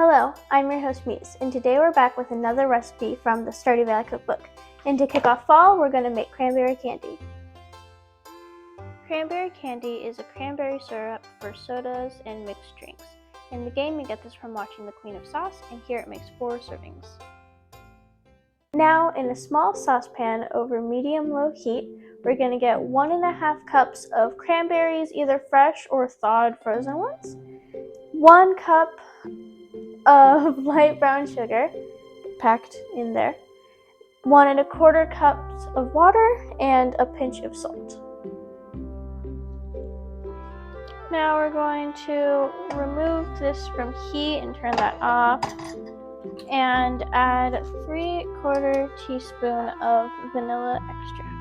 Hello, I'm your host Muse, and today we're back with another recipe from the Stardew Valley cookbook. And to kick off fall, we're going to make cranberry candy. Cranberry candy is a cranberry syrup for sodas and mixed drinks. In the game, you get this from watching The Queen of Sauce, and here it makes 4 servings. Now, in a small saucepan over medium-low heat, we're going to get 1.5 cups of cranberries, either fresh or thawed frozen ones, 1 cup of light brown sugar packed in there, 1¼ cups of water, and a pinch of salt. Now we're going to remove this from heat and turn that off and add 3/4 teaspoon of vanilla extract.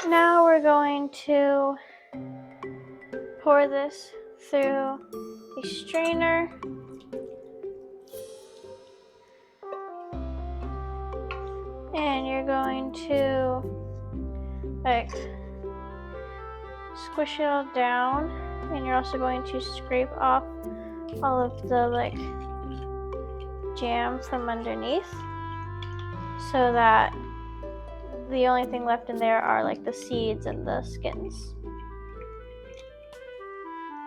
Now we're going to pour this through a strainer and you're going to squish it all down, and you're also going to scrape off all of the jam from underneath so that the only thing left in there are the seeds and the skins.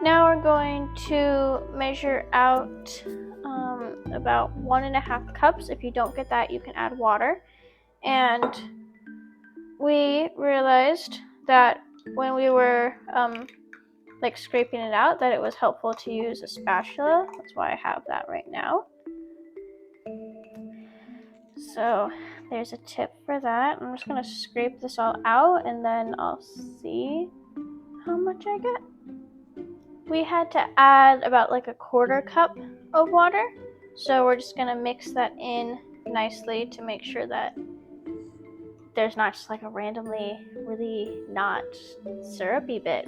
Now we're going to measure out about 1.5 cups. If you don't get that, you can add water. And we realized that when we were scraping it out, that it was helpful to use a spatula. That's why I have that right now. So there's a tip for that. I'm just going to scrape this all out and then I'll see how much I get. We had to add about 1/4 cup of water. So we're just going to mix that in nicely to make sure that there's not just a randomly really not syrupy bit.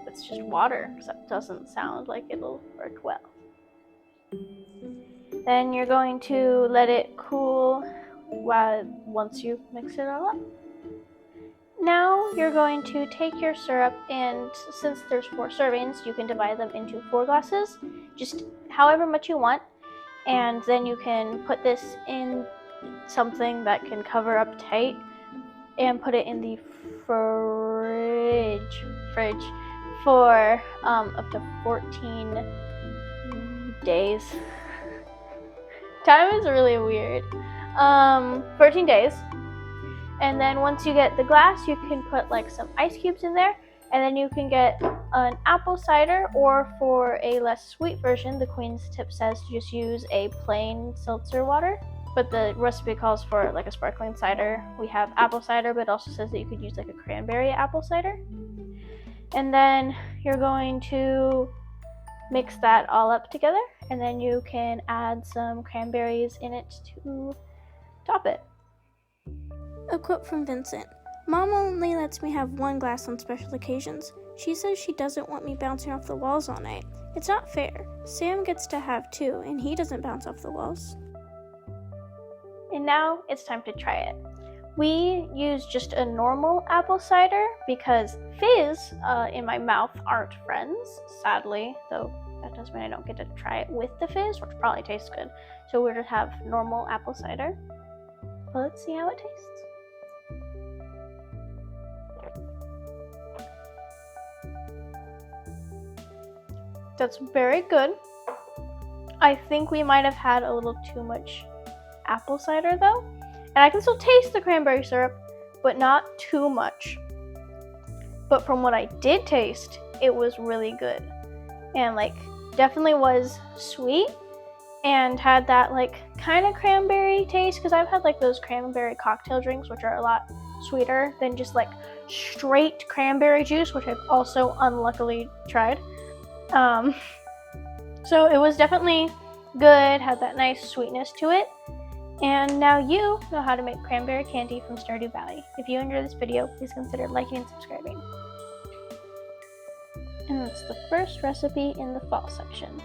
It's just water, because that doesn't sound like it'll work well. Then you're going to let it cool once you mix it all up. Now you're going to take your syrup, and since there's 4 servings, you can divide them into 4 glasses, just however much you want. And then you can put this in something that can cover up tight and put it in the fridge for up to 14 days. Time is really weird. 14 days. And then once you get the glass, you can put some ice cubes in there, and then you can get an apple cider, or for a less sweet version, the Queen's tip says to just use a plain seltzer water. But the recipe calls for a sparkling cider. We have apple cider, but it also says that you could use a cranberry apple cider. And then you're going to mix that all up together, and then you can add some cranberries in it to top it. A quote from Vincent. Mom only lets me have 1 glass on special occasions. She says she doesn't want me bouncing off the walls all night. It's not fair. Sam gets to have 2, and he doesn't bounce off the walls. And now it's time to try it. We use just a normal apple cider because fizz in my mouth aren't friends, sadly, though that doesn't mean I don't get to try it with the fizz, which probably tastes good. So we're just have normal apple cider. But let's see how it tastes. That's very good. I think we might have had a little too much apple cider though. And I can still taste the cranberry syrup, but not too much. But from what I did taste, it was really good. And definitely was sweet and had that kind of cranberry taste, because I've had those cranberry cocktail drinks, which are a lot sweeter than just straight cranberry juice, which I've also unluckily tried. So it was definitely good, had that nice sweetness to it. And now you know how to make cranberry candy from Stardew Valley. If you enjoyed this video, please consider liking and subscribing. And that's the first recipe in the fall section.